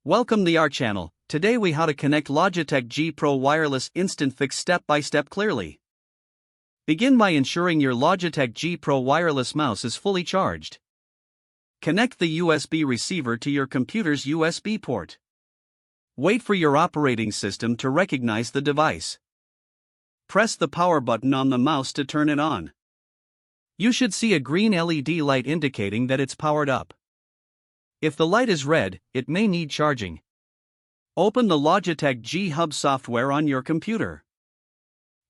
Welcome to our channel. Today we how to connect Logitech G Pro wireless instant fix step by step clearly. Begin by ensuring your Logitech G Pro wireless mouse is fully charged. Connect the USB receiver to your computer's USB port. Wait for your operating system to recognize the device. Press the power button on the mouse to turn it on. You should see a green LED light indicating that it's powered up. If the light is red, it may need charging. Open the Logitech G Hub software on your computer.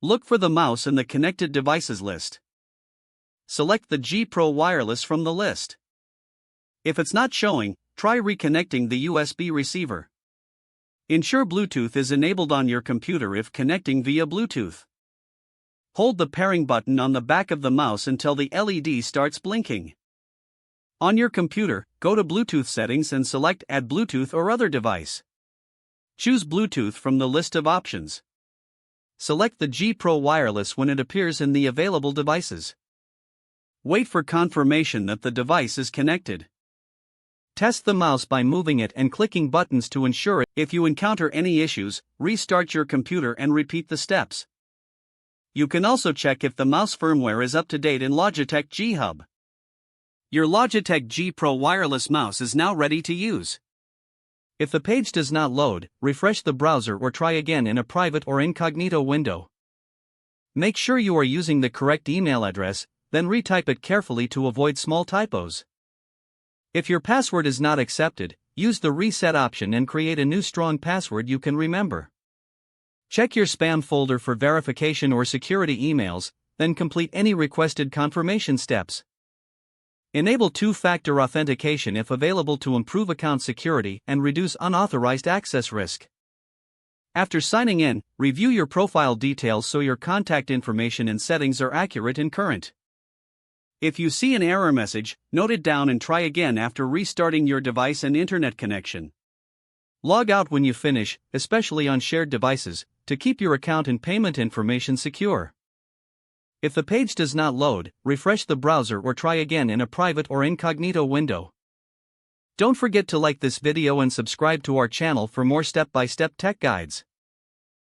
Look for the mouse in the connected devices list. Select the G Pro wireless from the list. If it's not showing, try reconnecting the USB receiver. Ensure Bluetooth is enabled on your computer if connecting via Bluetooth. Hold the pairing button on the back of the mouse until the LED starts blinking. On your computer, go to Bluetooth settings and select Add Bluetooth or other device. Choose Bluetooth from the list of options. Select the G Pro wireless when it appears in the available devices. Wait for confirmation that the device is connected. Test the mouse by moving it and clicking buttons to ensure it. If you encounter any issues, restart your computer and repeat the steps. You can also check if the mouse firmware is up to date in Logitech G Hub. Your Logitech G Pro wireless mouse is now ready to use. If the page does not load, refresh the browser or try again in a private or incognito window. Make sure you are using the correct email address, then retype it carefully to avoid small typos. If your password is not accepted, use the reset option and create a new strong password you can remember. Check your spam folder for verification or security emails, then complete any requested confirmation steps. Enable two-factor authentication if available to improve account security and reduce unauthorized access risk. After signing in, review your profile details so your contact information and settings are accurate and current. If you see an error message, note it down and try again after restarting your device and internet connection. Log out when you finish, especially on shared devices, to keep your account and payment information secure. If the page does not load, refresh the browser or try again in a private or incognito window. Don't forget to like this video and subscribe to our channel for more step-by-step tech guides.